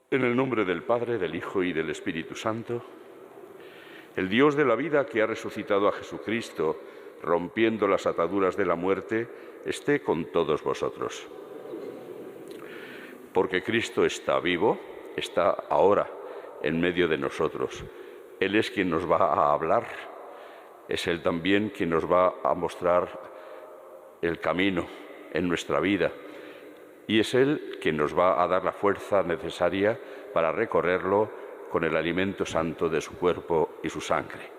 En el nombre del Padre, del Hijo y del Espíritu Santo, el Dios de la vida que ha resucitado a Jesucristo, rompiendo las ataduras de la muerte, esté con todos vosotros. Porque Cristo está vivo, está ahora en medio de nosotros. Él es quien nos va a hablar, es Él también quien nos va a mostrar el camino en nuestra vida. Y es Él quien nos va a dar la fuerza necesaria para recorrerlo con el alimento santo de su cuerpo y su sangre.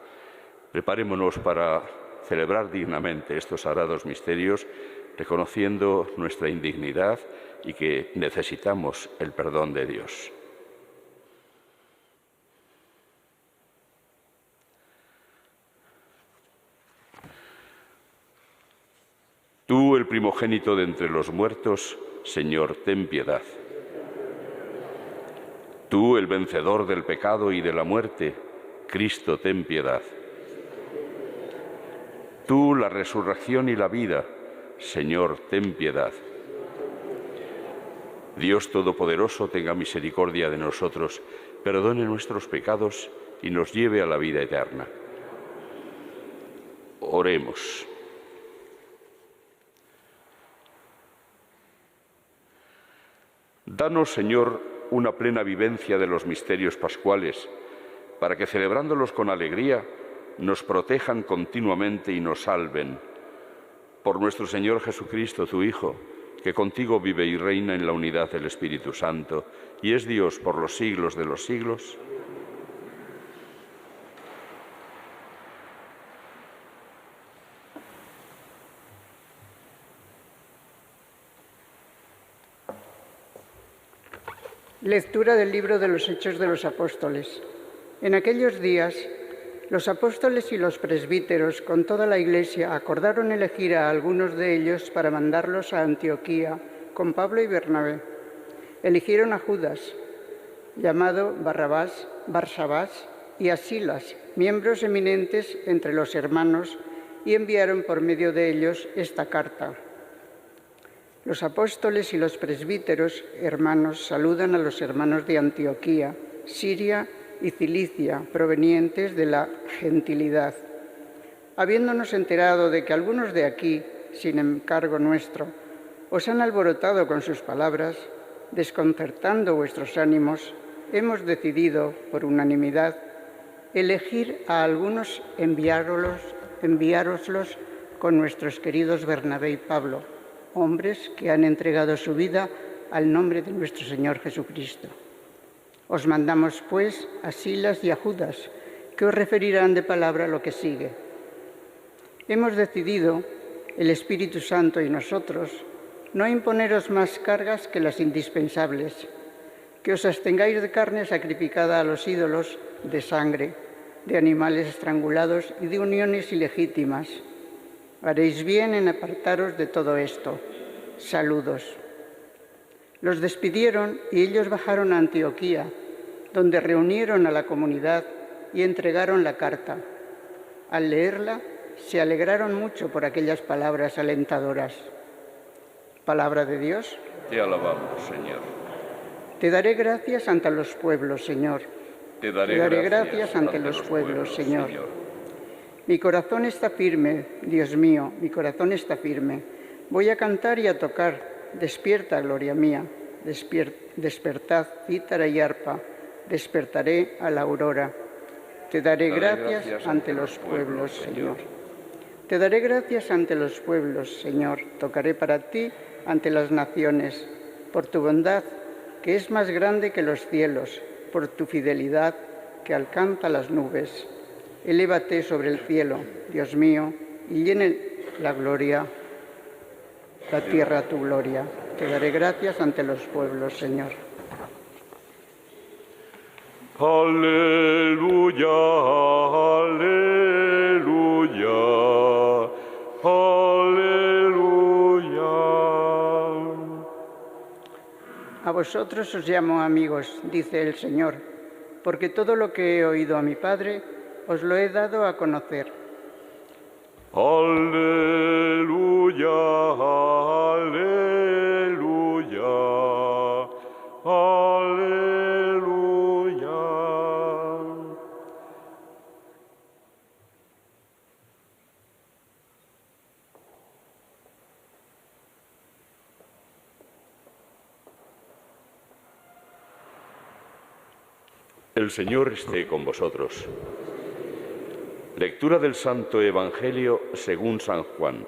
Preparémonos para celebrar dignamente estos sagrados misterios, reconociendo nuestra indignidad y que necesitamos el perdón de Dios. Tú, el primogénito de entre los muertos, Señor, ten piedad. Tú, el vencedor del pecado y de la muerte, Cristo, ten piedad. Tú, la resurrección y la vida, Señor, ten piedad. Dios Todopoderoso, tenga misericordia de nosotros, perdone nuestros pecados y nos lleve a la vida eterna. Oremos. Danos, Señor, una plena vivencia de los misterios pascuales, para que celebrándolos con alegría nos protejan continuamente y nos salven. Por nuestro Señor Jesucristo, tu Hijo, que contigo vive y reina en la unidad del Espíritu Santo, y es Dios por los siglos de los siglos. Lectura del libro de los Hechos de los Apóstoles. En aquellos días, los apóstoles y los presbíteros con toda la Iglesia acordaron elegir a algunos de ellos para mandarlos a Antioquía con Pablo y Bernabé. Eligieron a Judas, llamado Barsabás, y a Silas, miembros eminentes entre los hermanos, y enviaron por medio de ellos esta carta. Los apóstoles y los presbíteros, hermanos, saludan a los hermanos de Antioquía, Siria y Cilicia, provenientes de la gentilidad. Habiéndonos enterado de que algunos de aquí, sin encargo nuestro, os han alborotado con sus palabras, desconcertando vuestros ánimos, hemos decidido, por unanimidad, elegir a algunos enviároslos con nuestros queridos Bernabé y Pablo, hombres que han entregado su vida al nombre de nuestro Señor Jesucristo. Os mandamos, pues, a Silas y a Judas, que os referirán de palabra lo que sigue. Hemos decidido, el Espíritu Santo y nosotros, no imponeros más cargas que las indispensables, que os abstengáis de carne sacrificada a los ídolos, de sangre, de animales estrangulados y de uniones ilegítimas. Haréis bien en apartaros de todo esto. Saludos. Los despidieron y ellos bajaron a Antioquía, donde reunieron a la comunidad y entregaron la carta. Al leerla, se alegraron mucho por aquellas palabras alentadoras. Palabra de Dios. Te alabamos, Señor. Te daré gracias ante los pueblos, Señor. Te daré gracias ante los pueblos, Señor. Mi corazón está firme, Dios mío, mi corazón está firme. Voy a cantar y a tocar. Despierta, gloria mía. Despertad, cítara y arpa. Despertaré a la aurora. Te daré gracias ante los pueblos, Señor. Te daré gracias ante los pueblos, Señor. Tocaré para ti ante las naciones. Por tu bondad, que es más grande que los cielos. Por tu fidelidad, que alcanza las nubes. Elévate sobre el cielo, Dios mío, y llene la tierra tu gloria. Te daré gracias ante los pueblos, Señor. Aleluya, aleluya, aleluya. A vosotros os llamo amigos, dice el Señor, porque todo lo que he oído a mi Padre os lo he dado a conocer. Aleluya, aleluya, aleluya. El Señor esté con vosotros. Lectura del Santo Evangelio según San Juan.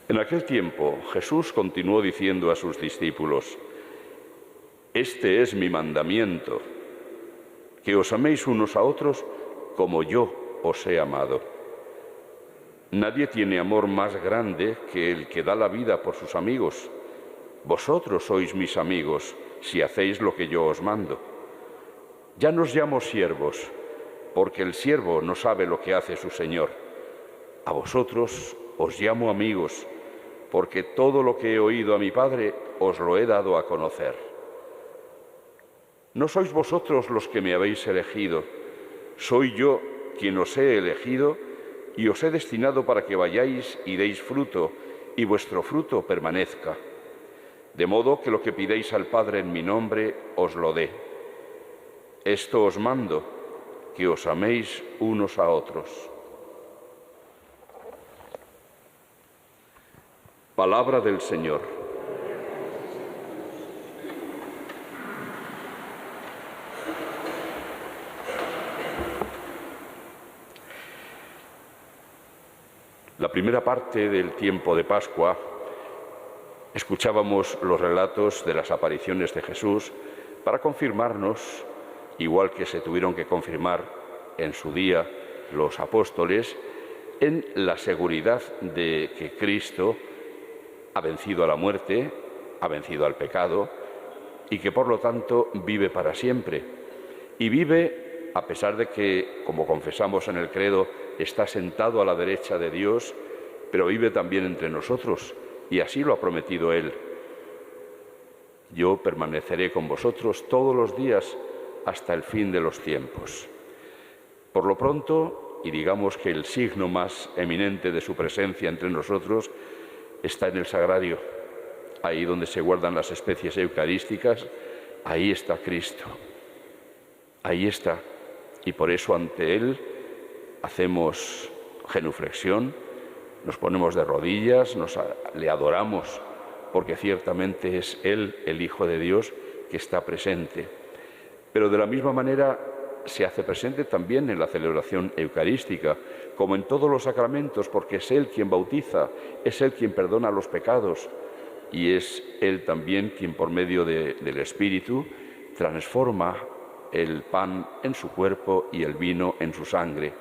En aquel tiempo Jesús continuó diciendo a sus discípulos: Este es mi mandamiento, que os améis unos a otros como yo os he amado. Nadie tiene amor más grande que el que da la vida por sus amigos. Vosotros sois mis amigos si hacéis lo que yo os mando. Ya no os llamo siervos, porque el siervo no sabe lo que hace su señor. A vosotros os llamo amigos, porque todo lo que he oído a mi Padre os lo he dado a conocer. No sois vosotros los que me habéis elegido, soy yo quien os he elegido y os he destinado para que vayáis y deis fruto, y vuestro fruto permanezca. De modo que lo que pidéis al Padre en mi nombre os lo dé. Esto os mando, que os améis unos a otros. Palabra del Señor. La primera parte del tiempo de Pascua escuchábamos los relatos de las apariciones de Jesús para confirmarnos, igual que se tuvieron que confirmar en su día los apóstoles, en la seguridad de que Cristo ha vencido a la muerte, ha vencido al pecado y que por lo tanto vive para siempre. Y vive a pesar de que, como confesamos en el credo, está sentado a la derecha de Dios, pero vive también entre nosotros y así lo ha prometido Él. Yo permaneceré con vosotros todos los días hasta el fin de los tiempos. Por lo pronto, y digamos que el signo más eminente de su presencia entre nosotros, está en el sagrario, ahí donde se guardan las especies eucarísticas, ahí está Cristo, ahí está, y por eso ante Él hacemos genuflexión, nos ponemos de rodillas, le adoramos, porque ciertamente es Él, el Hijo de Dios, que está presente. Pero de la misma manera se hace presente también en la celebración eucarística, como en todos los sacramentos, porque es Él quien bautiza, es Él quien perdona los pecados y es Él también quien por medio del Espíritu transforma el pan en su cuerpo y el vino en su sangre.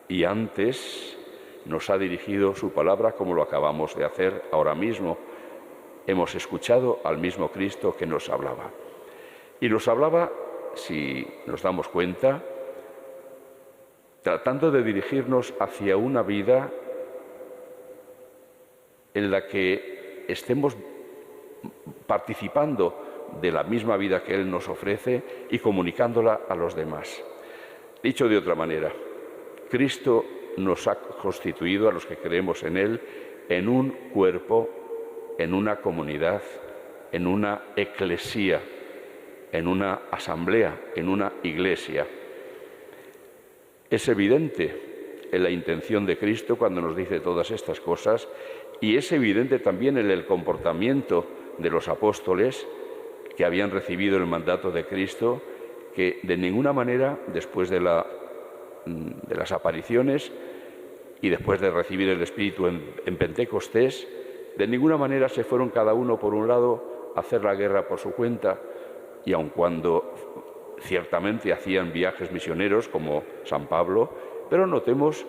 Y antes nos ha dirigido su palabra como lo acabamos de hacer ahora mismo. Hemos escuchado al mismo Cristo que nos hablaba. Y nos hablaba, si nos damos cuenta, tratando de dirigirnos hacia una vida en la que estemos participando de la misma vida que Él nos ofrece y comunicándola a los demás. Dicho de otra manera, Cristo nos ha constituido, a los que creemos en Él, en un cuerpo, en una comunidad, en una eclesía, en una asamblea, en una iglesia. Es evidente en la intención de Cristo cuando nos dice todas estas cosas y es evidente también en el comportamiento de los apóstoles que habían recibido el mandato de Cristo, que de ninguna manera, después de las apariciones y después de recibir el Espíritu en Pentecostés, de ninguna manera se fueron cada uno por un lado a hacer la guerra por su cuenta, y aun cuando ciertamente hacían viajes misioneros como San Pablo, pero notemos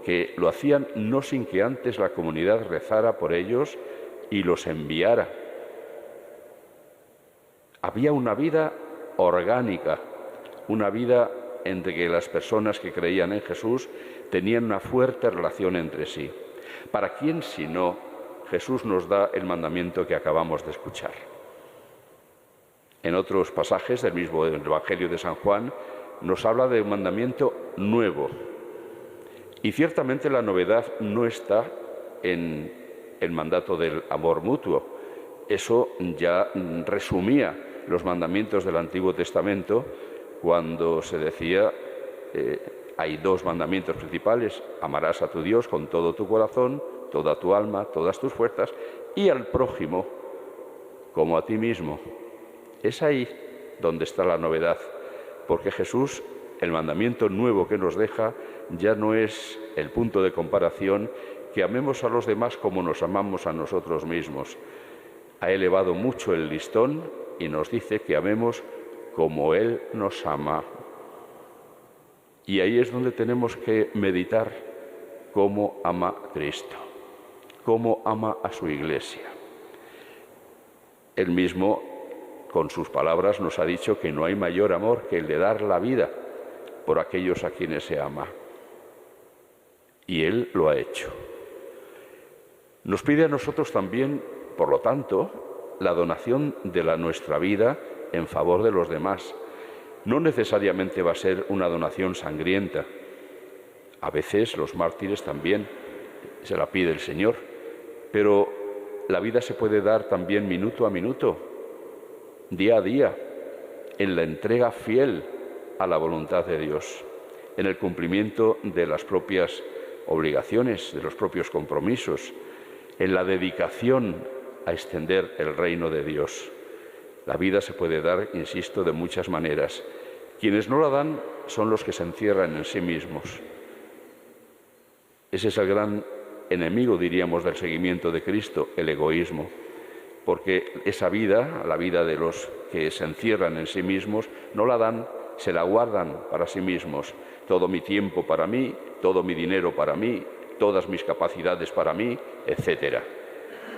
que lo hacían no sin que antes la comunidad rezara por ellos y los enviara. Había una vida orgánica, una vida entre que las personas que creían en Jesús tenían una fuerte relación entre sí. ¿Para quién, si no, Jesús nos da el mandamiento que acabamos de escuchar? En otros pasajes del mismo Evangelio de San Juan nos habla de un mandamiento nuevo. Y ciertamente la novedad no está en el mandato del amor mutuo. Eso ya resumía los mandamientos del Antiguo Testamento cuando se decía, hay dos mandamientos principales: amarás a tu Dios con todo tu corazón, toda tu alma, todas tus fuerzas, y al prójimo como a ti mismo. Es ahí donde está la novedad, porque Jesús, el mandamiento nuevo que nos deja, ya no es el punto de comparación que amemos a los demás como nos amamos a nosotros mismos. Ha elevado mucho el listón y nos dice que amemos como Él nos ama. Y ahí es donde tenemos que meditar cómo ama Cristo, cómo ama a su Iglesia. Él mismo, con sus palabras, nos ha dicho que no hay mayor amor que el de dar la vida por aquellos a quienes se ama. Y Él lo ha hecho. Nos pide a nosotros también, por lo tanto, la donación de nuestra vida en favor de los demás. No necesariamente va a ser una donación sangrienta. A veces los mártires también se la pide el Señor, pero la vida se puede dar también minuto a minuto, día a día, en la entrega fiel a la voluntad de Dios, en el cumplimiento de las propias obligaciones, de los propios compromisos, en la dedicación a extender el reino de Dios. La vida se puede dar, insisto, de muchas maneras. Quienes no la dan son los que se encierran en sí mismos. Ese es el gran enemigo, diríamos, del seguimiento de Cristo, el egoísmo. Porque esa vida, la vida de los que se encierran en sí mismos, no la dan, se la guardan para sí mismos. Todo mi tiempo para mí, todo mi dinero para mí, todas mis capacidades para mí, etc.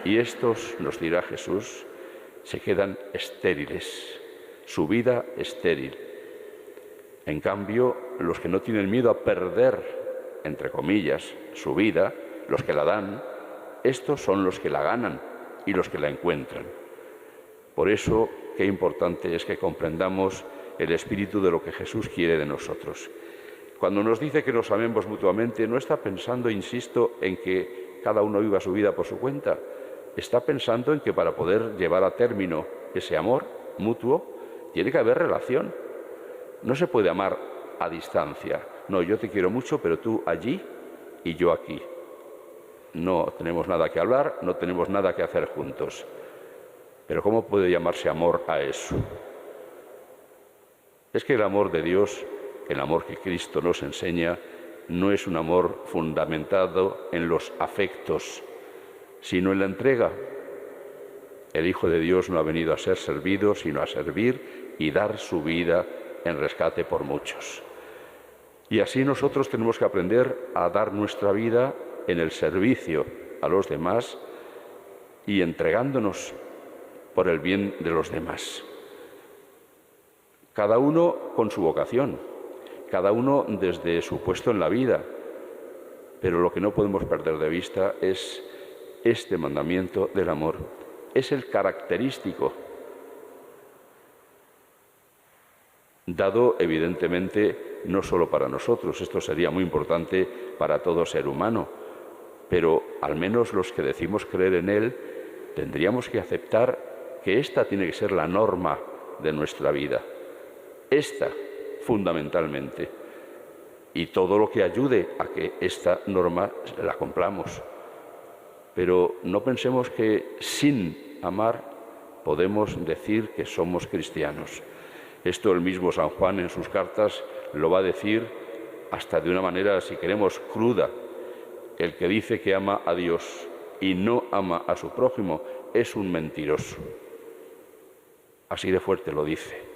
Y estos, nos dirá Jesús, se quedan estériles, su vida estéril. En cambio, los que no tienen miedo a perder, entre comillas, su vida, los que la dan, estos son los que la ganan y los que la encuentran. Por eso, qué importante es que comprendamos el espíritu de lo que Jesús quiere de nosotros. Cuando nos dice que nos amemos mutuamente, no está pensando, insisto, en que cada uno viva su vida por su cuenta. Está pensando en que para poder llevar a término ese amor mutuo, tiene que haber relación. No se puede amar a distancia. No, yo te quiero mucho, pero tú allí y yo aquí. No tenemos nada que hablar, no tenemos nada que hacer juntos. Pero ¿cómo puede llamarse amor a eso? Es que el amor de Dios, el amor que Cristo nos enseña, no es un amor fundamentado en los afectos, sino en la entrega. El Hijo de Dios no ha venido a ser servido, sino a servir y dar su vida en rescate por muchos. Y así nosotros tenemos que aprender a dar nuestra vida en el servicio a los demás y entregándonos por el bien de los demás. Cada uno con su vocación, cada uno desde su puesto en la vida, pero lo que no podemos perder de vista es este mandamiento del amor. Es el característico, dado evidentemente no solo para nosotros, esto sería muy importante para todo ser humano, pero al menos los que decimos creer en él tendríamos que aceptar que esta tiene que ser la norma de nuestra vida, esta fundamentalmente, y todo lo que ayude a que esta norma la cumplamos. Pero no pensemos que sin amar podemos decir que somos cristianos. Esto el mismo San Juan en sus cartas lo va a decir hasta de una manera, si queremos, cruda. El que dice que ama a Dios y no ama a su prójimo es un mentiroso. Así de fuerte lo dice.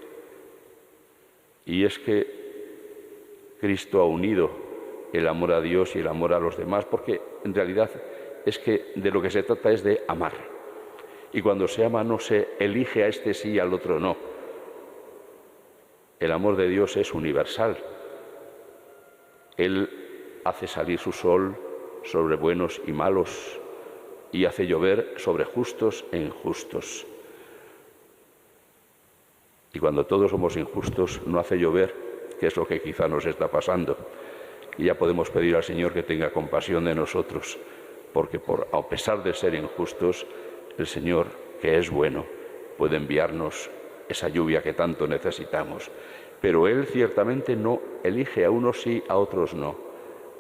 Y es que Cristo ha unido el amor a Dios y el amor a los demás, porque en realidad es que de lo que se trata es de amar. Y cuando se ama no se elige a este sí y al otro no. El amor de Dios es universal. Él hace salir su sol sobre buenos y malos y hace llover sobre justos e injustos. Y cuando todos somos injustos, no hace llover, que es lo que quizá nos está pasando. Y ya podemos pedir al Señor que tenga compasión de nosotros, porque a pesar de ser injustos, el Señor, que es bueno, puede enviarnos esa lluvia que tanto necesitamos. Pero Él ciertamente no elige a unos sí, a otros no.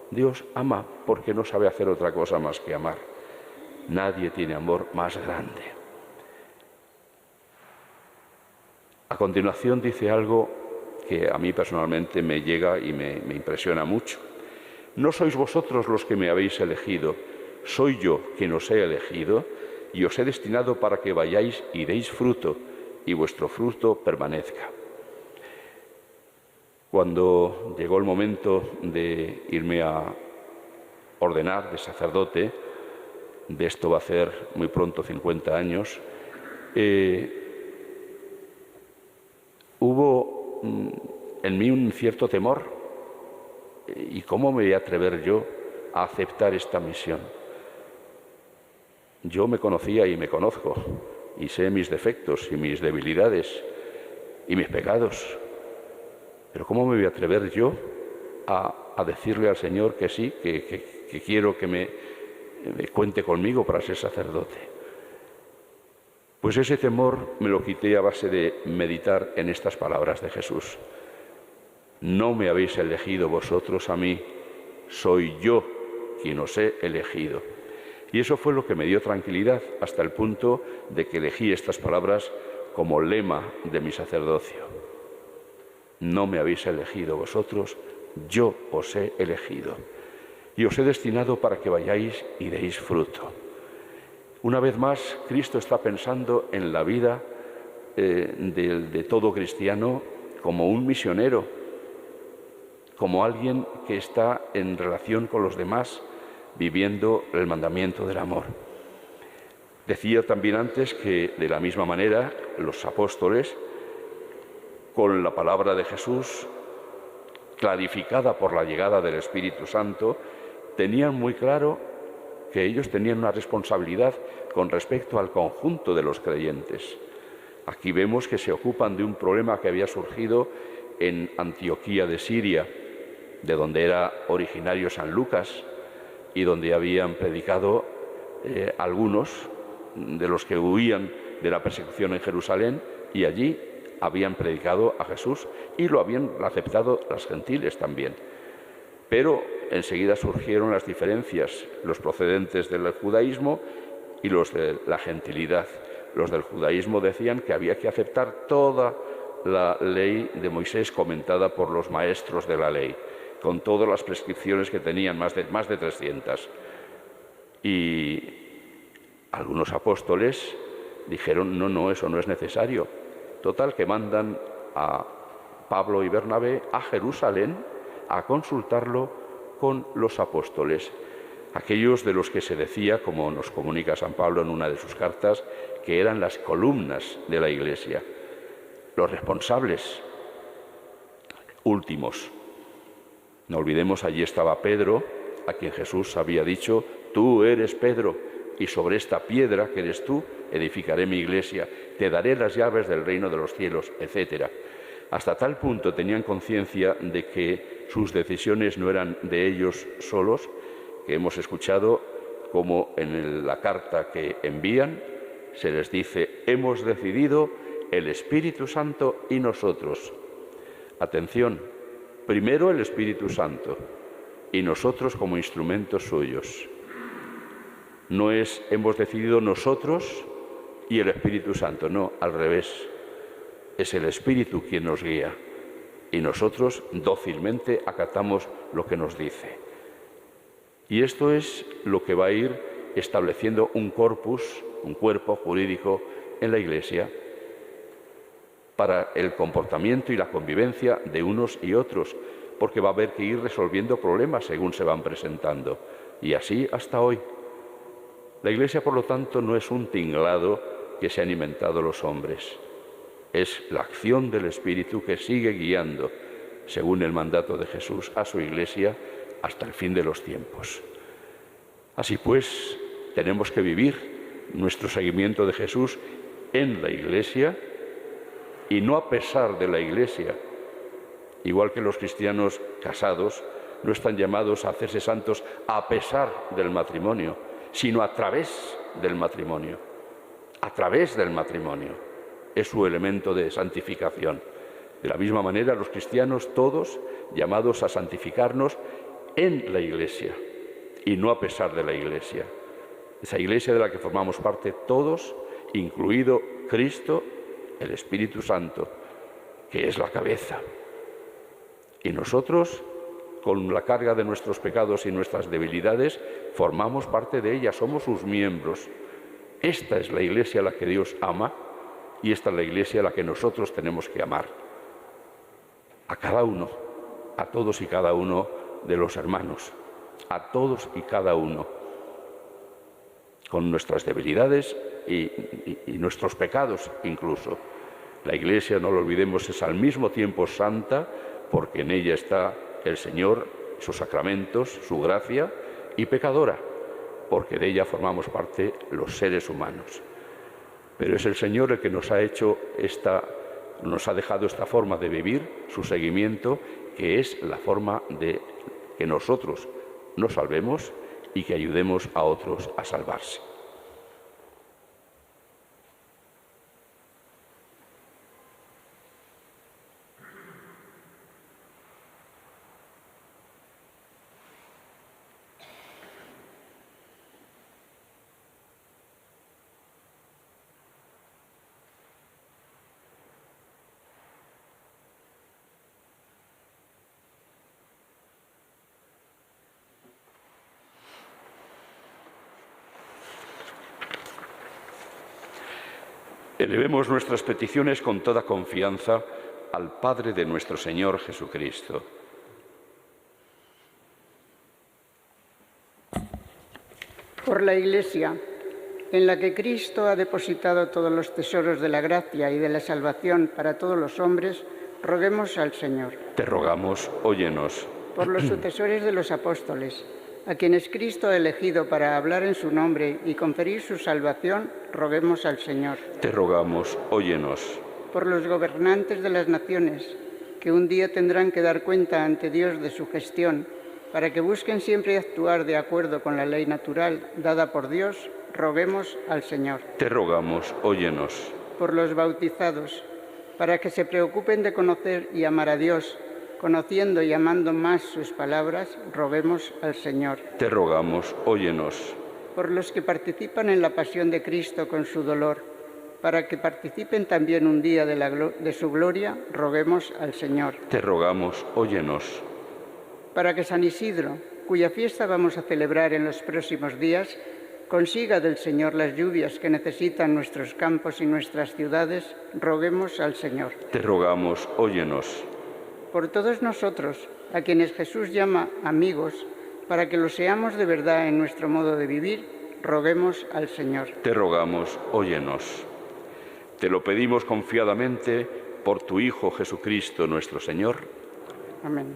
Dios ama porque no sabe hacer otra cosa más que amar. Nadie tiene amor más grande. A continuación dice algo que a mí personalmente me llega y me impresiona mucho. No sois vosotros los que me habéis elegido, soy yo quien os he elegido y os he destinado para que vayáis y deis fruto y vuestro fruto permanezca. Cuando llegó el momento de irme a ordenar de sacerdote, de esto va a hacer muy pronto 50 años, hubo en mí un cierto temor. ¿Y cómo me voy a atrever yo a aceptar esta misión? Yo me conocía y me conozco, y sé mis defectos y mis debilidades y mis pecados. Pero ¿cómo me voy a atrever yo a decirle al Señor que sí, que quiero que me cuente conmigo para ser sacerdote? Pues ese temor me lo quité a base de meditar en estas palabras de Jesús. No me habéis elegido vosotros a mí, soy yo quien os he elegido. Y eso fue lo que me dio tranquilidad hasta el punto de que elegí estas palabras como lema de mi sacerdocio. No me habéis elegido vosotros, yo os he elegido. Y os he destinado para que vayáis y deis fruto. Una vez más, Cristo está pensando en la vida de todo cristiano como un misionero, como alguien que está en relación con los demás, viviendo el mandamiento del amor. Decía también antes que, de la misma manera, los apóstoles, con la palabra de Jesús, clarificada por la llegada del Espíritu Santo, tenían muy claro que ellos tenían una responsabilidad con respecto al conjunto de los creyentes. Aquí vemos que se ocupan de un problema que había surgido en Antioquía de Siria, de donde era originario San Lucas y donde habían predicado algunos de los que huían de la persecución en Jerusalén, y allí habían predicado a Jesús y lo habían aceptado las gentiles también. Pero enseguida surgieron las diferencias, los procedentes del judaísmo y los de la gentilidad. Los del judaísmo decían que había que aceptar toda la ley de Moisés comentada por los maestros de la ley, con todas las prescripciones que tenían, más de 300. Y algunos apóstoles dijeron, no, eso no es necesario. Total, que mandan a Pablo y Bernabé a Jerusalén a consultarlo con los apóstoles, aquellos de los que se decía, como nos comunica San Pablo en una de sus cartas, que eran las columnas de la Iglesia, los responsables últimos. No olvidemos, allí estaba Pedro, a quien Jesús había dicho, tú eres Pedro, y sobre esta piedra que eres tú edificaré mi iglesia, te daré las llaves del reino de los cielos, etc. Hasta tal punto tenían conciencia de que sus decisiones no eran de ellos solos, que hemos escuchado como en la carta que envían se les dice, hemos decidido el Espíritu Santo y nosotros. Atención, primero el Espíritu Santo y nosotros como instrumentos suyos. No es hemos decidido nosotros y el Espíritu Santo, no, al revés. Es el Espíritu quien nos guía y nosotros dócilmente acatamos lo que nos dice. Y esto es lo que va a ir estableciendo un corpus, un cuerpo jurídico en la Iglesia para el comportamiento y la convivencia de unos y otros, porque va a haber que ir resolviendo problemas según se van presentando. Y así hasta hoy. La Iglesia, por lo tanto, no es un tinglado que se han inventado los hombres. Es la acción del Espíritu que sigue guiando, según el mandato de Jesús, a su Iglesia hasta el fin de los tiempos. Así pues, tenemos que vivir nuestro seguimiento de Jesús en la Iglesia y no a pesar de la Iglesia. Igual que los cristianos casados no están llamados a hacerse santos a pesar del matrimonio, sino a través del matrimonio. A través del matrimonio es su elemento de santificación. De la misma manera, los cristianos todos llamados a santificarnos en la Iglesia y no a pesar de la Iglesia. Esa Iglesia de la que formamos parte todos, incluido Cristo, el Espíritu Santo, que es la cabeza. Y nosotros, con la carga de nuestros pecados y nuestras debilidades, formamos parte de ella, somos sus miembros. Esta es la Iglesia a la que Dios ama y esta es la Iglesia a la que nosotros tenemos que amar. A cada uno, a todos y cada uno de los hermanos, a todos y cada uno, con nuestras debilidades y nuestros pecados incluso. La Iglesia, no lo olvidemos, es al mismo tiempo santa, porque en ella está el Señor, sus sacramentos, su gracia, y pecadora, porque de ella formamos parte los seres humanos. Pero es el Señor el que nos ha dejado esta forma de vivir, su seguimiento, que es la forma de que nosotros nos salvemos y que ayudemos a otros a salvarse. Elevemos nuestras peticiones con toda confianza al Padre de nuestro Señor Jesucristo. Por la Iglesia, en la que Cristo ha depositado todos los tesoros de la gracia y de la salvación para todos los hombres, roguemos al Señor. Te rogamos, óyenos. Por los sucesores de los apóstoles, a quienes Cristo ha elegido para hablar en su nombre y conferir su salvación, roguemos al Señor. Te rogamos, óyenos. Por los gobernantes de las naciones, que un día tendrán que dar cuenta ante Dios de su gestión, para que busquen siempre actuar de acuerdo con la ley natural dada por Dios, roguemos al Señor. Te rogamos, óyenos. Por los bautizados, para que se preocupen de conocer y amar a Dios, conociendo y amando más sus palabras, roguemos al Señor. Te rogamos, óyenos. Por los que participan en la pasión de Cristo con su dolor, para que participen también un día de su gloria, roguemos al Señor. Te rogamos, óyenos. Para que San Isidro, cuya fiesta vamos a celebrar en los próximos días, consiga del Señor las lluvias que necesitan nuestros campos y nuestras ciudades, roguemos al Señor. Te rogamos, óyenos. Por todos nosotros, a quienes Jesús llama amigos, para que lo seamos de verdad en nuestro modo de vivir, roguemos al Señor. Te rogamos, óyenos. Te lo pedimos confiadamente por tu Hijo Jesucristo nuestro Señor. Amén.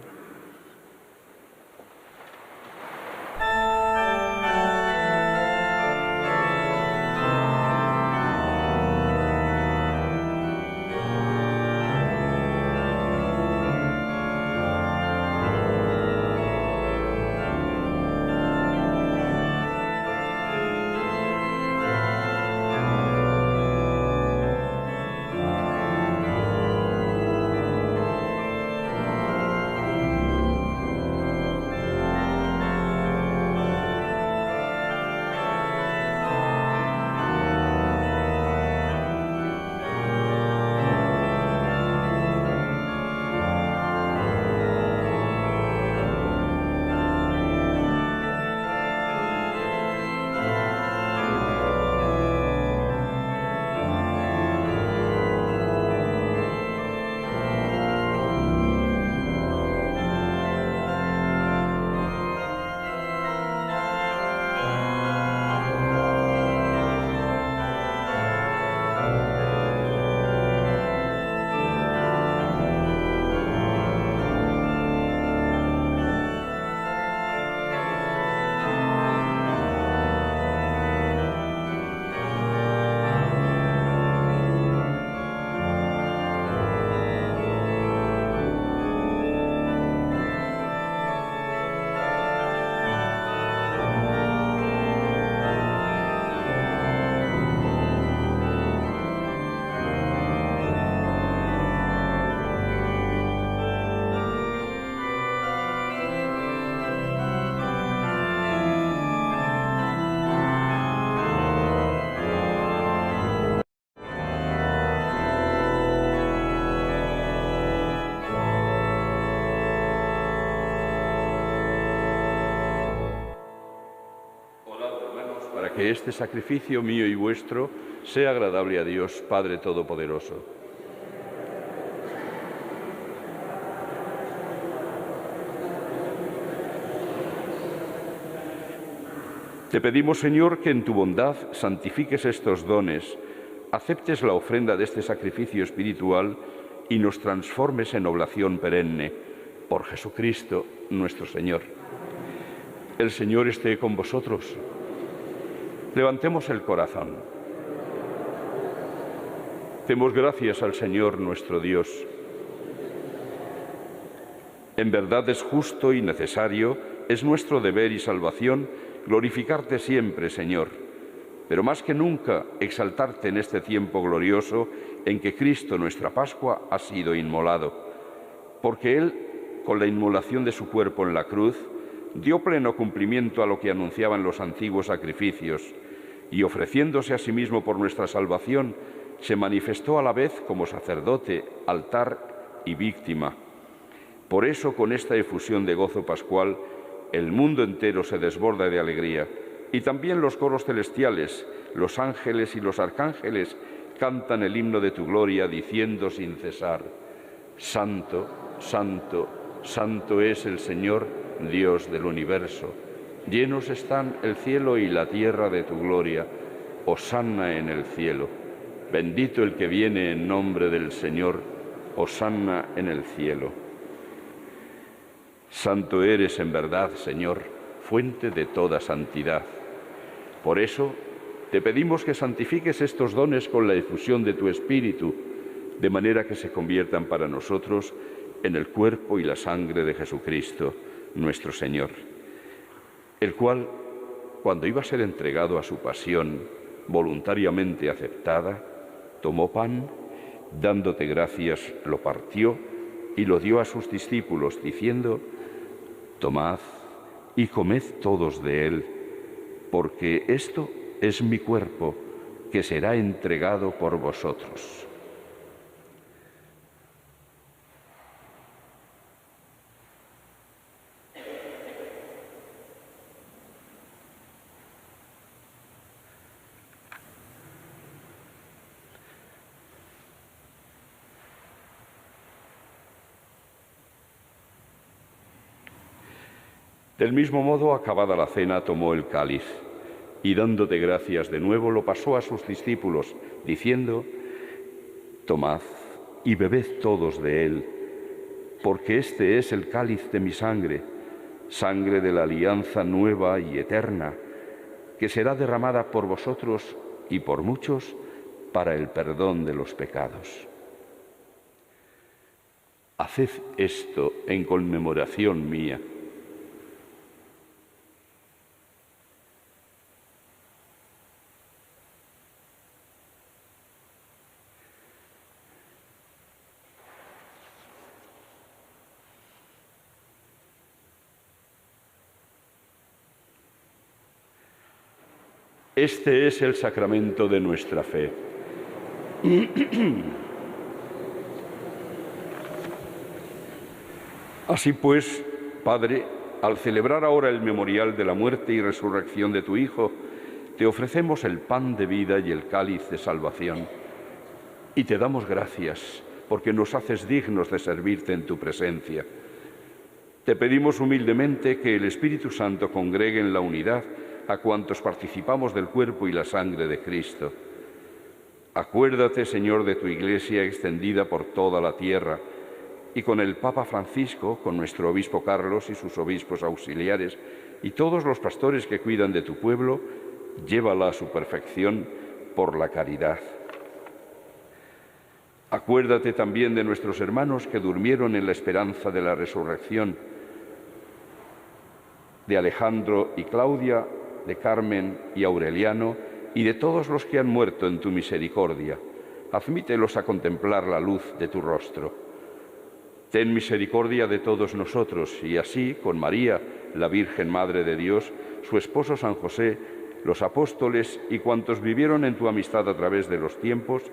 que este sacrificio mío y vuestro sea agradable a Dios, Padre Todopoderoso. Te pedimos, Señor, que en tu bondad santifiques estos dones, aceptes la ofrenda de este sacrificio espiritual y nos transformes en oblación perenne, por Jesucristo nuestro Señor. El Señor esté con vosotros. Levantemos el corazón. Demos gracias al Señor nuestro Dios. En verdad es justo y necesario, es nuestro deber y salvación glorificarte siempre, Señor, pero más que nunca exaltarte en este tiempo glorioso en que Cristo, nuestra Pascua, ha sido inmolado, porque Él, con la inmolación de su cuerpo en la cruz, dio pleno cumplimiento a lo que anunciaban los antiguos sacrificios, y ofreciéndose a sí mismo por nuestra salvación, se manifestó a la vez como sacerdote, altar y víctima. Por eso, con esta efusión de gozo pascual, el mundo entero se desborda de alegría, y también los coros celestiales, los ángeles y los arcángeles cantan el himno de tu gloria, diciendo sin cesar: Santo, Santo, Santo es el Señor, Dios del universo. Llenos están el cielo y la tierra de tu gloria. Hosanna en el cielo. Bendito el que viene en nombre del Señor. Hosanna en el cielo. Santo eres en verdad, Señor, fuente de toda santidad. Por eso, te pedimos que santifiques estos dones con la efusión de tu Espíritu, de manera que se conviertan para nosotros en el cuerpo y la sangre de Jesucristo, nuestro Señor, el cual, cuando iba a ser entregado a su pasión, voluntariamente aceptada, tomó pan, dándote gracias, lo partió y lo dio a sus discípulos, diciendo: Tomad y comed todos de él, porque esto es mi cuerpo, que será entregado por vosotros. Del mismo modo, acabada la cena, tomó el cáliz y, dándote gracias de nuevo, lo pasó a sus discípulos, diciendo: Tomad y bebed todos de él, porque este es el cáliz de mi sangre, sangre de la alianza nueva y eterna, que será derramada por vosotros y por muchos para el perdón de los pecados. Haced esto en conmemoración mía. Este es el sacramento de nuestra fe. Así pues, Padre, al celebrar ahora el memorial de la muerte y resurrección de tu Hijo, te ofrecemos el pan de vida y el cáliz de salvación. Y te damos gracias porque nos haces dignos de servirte en tu presencia. Te pedimos humildemente que el Espíritu Santo congregue en la unidad a cuantos participamos del cuerpo y la sangre de Cristo. Acuérdate, Señor, de tu Iglesia extendida por toda la tierra, y con el Papa Francisco, con nuestro obispo Carlos y sus obispos auxiliares, y todos los pastores que cuidan de tu pueblo, llévala a su perfección por la caridad. Acuérdate también de nuestros hermanos que durmieron en la esperanza de la resurrección, de Alejandro y Claudia, de Carmen y Aureliano, y de todos los que han muerto en tu misericordia. Admítelos a contemplar la luz de tu rostro. Ten misericordia de todos nosotros, y así, con María, la Virgen Madre de Dios, su esposo San José, los apóstoles y cuantos vivieron en tu amistad a través de los tiempos,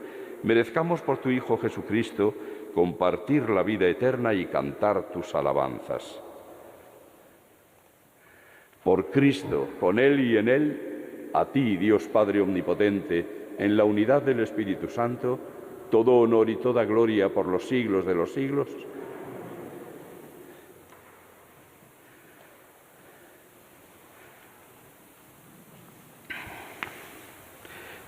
merezcamos por tu Hijo Jesucristo compartir la vida eterna y cantar tus alabanzas. Por Cristo, con Él y en Él, A ti, Dios Padre Omnipotente, en la unidad del Espíritu Santo, todo honor y toda gloria por los siglos de los siglos.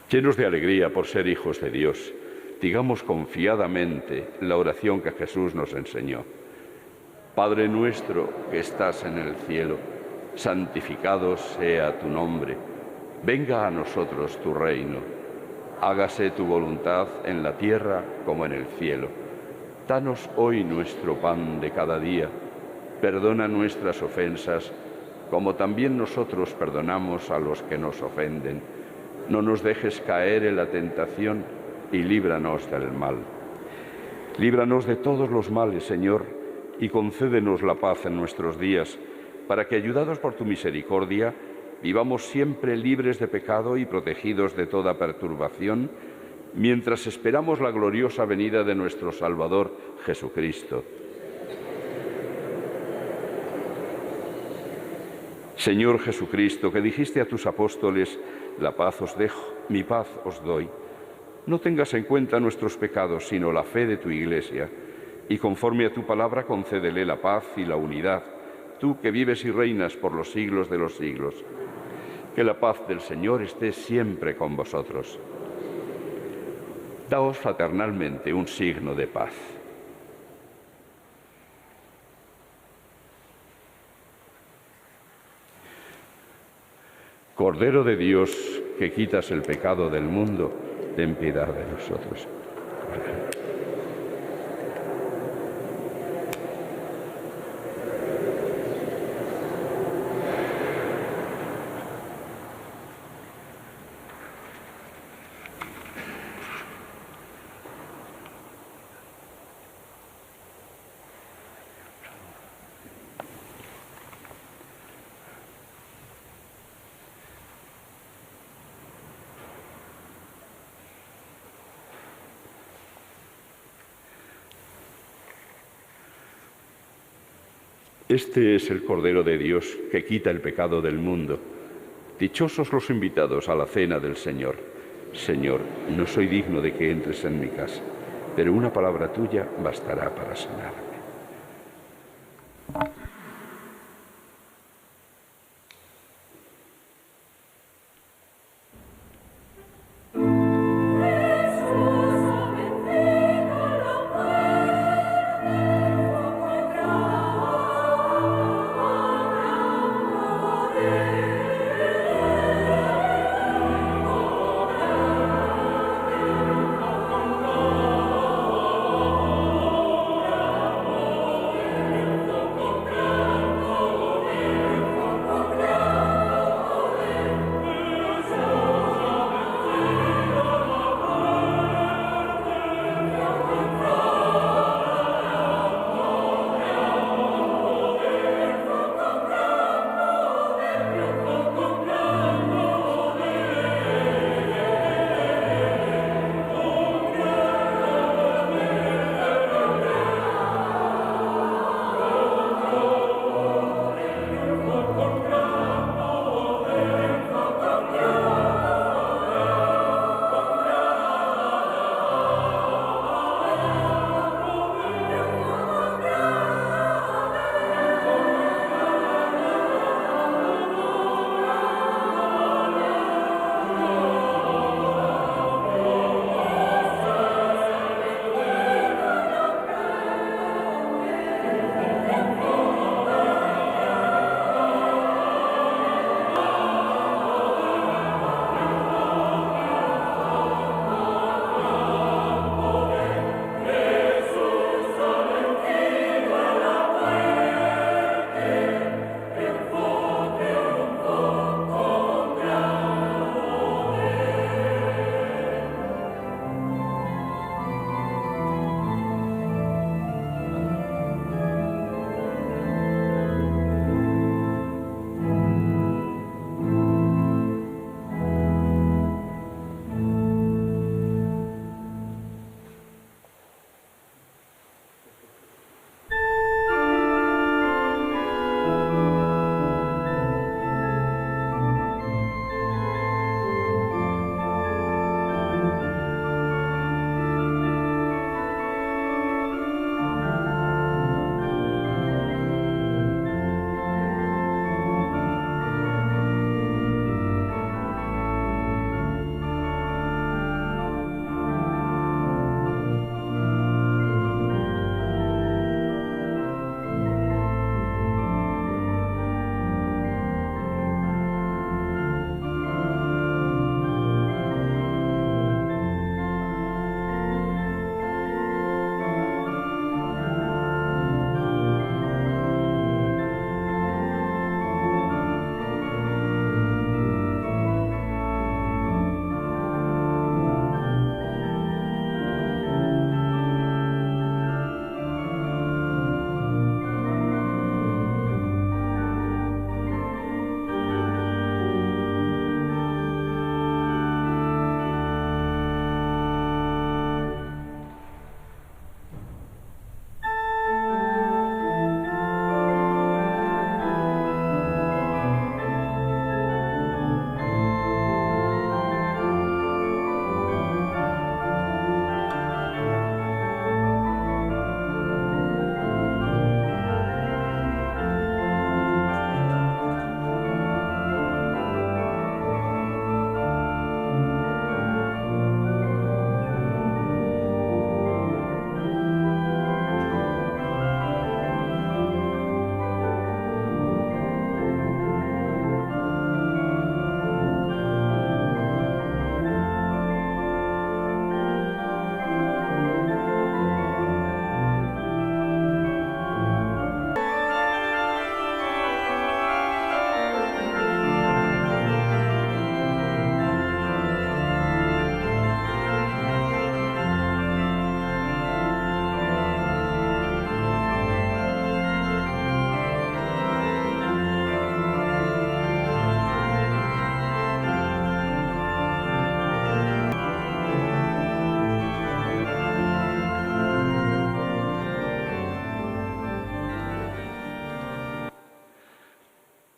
Llenos de alegría por ser hijos de Dios, digamos confiadamente la oración que Jesús nos enseñó. Padre nuestro que estás en el cielo, santificado sea tu nombre. Venga a nosotros tu reino. Hágase tu voluntad en la tierra como en el cielo. Danos hoy nuestro pan de cada día. Perdona nuestras ofensas, como también nosotros perdonamos a los que nos ofenden. No nos dejes caer en la tentación y líbranos del mal. Líbranos de todos los males, Señor, y concédenos la paz en nuestros días, para que, ayudados por tu misericordia, vivamos siempre libres de pecado y protegidos de toda perturbación, mientras esperamos la gloriosa venida de nuestro Salvador Jesucristo. Señor Jesucristo, que dijiste a tus apóstoles: la paz os dejo, mi paz os doy. No tengas en cuenta nuestros pecados, sino la fe de tu Iglesia, y conforme a tu palabra concédele la paz y la unidad, tú que vives y reinas por los siglos de los siglos. Que la paz del Señor esté siempre con vosotros. Daos fraternalmente un signo de paz. Cordero de Dios, que quitas el pecado del mundo, ten piedad de nosotros. Este es el Cordero de Dios que quita el pecado del mundo. Dichosos los invitados a la cena del Señor. Señor, no soy digno de que entres en mi casa, pero una palabra tuya bastará para sanarme.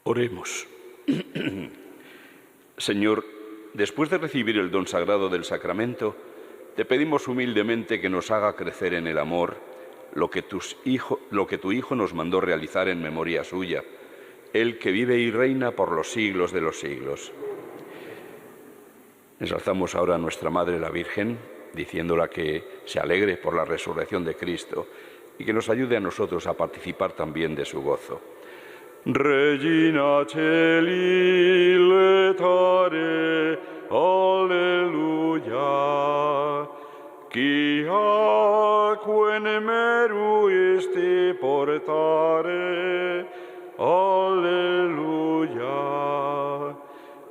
Oremos. Señor, después de recibir el don sagrado del sacramento, te pedimos humildemente que nos haga crecer en el amor lo que tu Hijo nos mandó realizar en memoria suya, Él que vive y reina por los siglos de los siglos. Ensalzamos ahora a nuestra Madre la Virgen, diciéndola que se alegre por la resurrección de Cristo y que nos ayude a nosotros a participar también de su gozo. Regina Celi letare, alleluia, qui aquae meruisti portare, alleluia,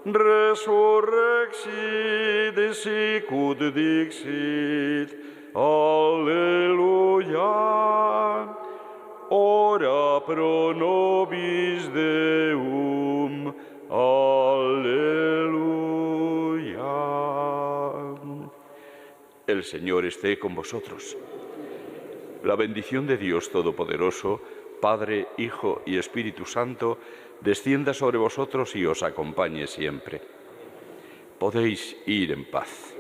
resurrexit sicut dixit, alleluia, ora pro nobis Deum, aleluya. El Señor esté con vosotros. La bendición de Dios Todopoderoso, Padre, Hijo y Espíritu Santo, descienda sobre vosotros y os acompañe siempre. Podéis ir en paz.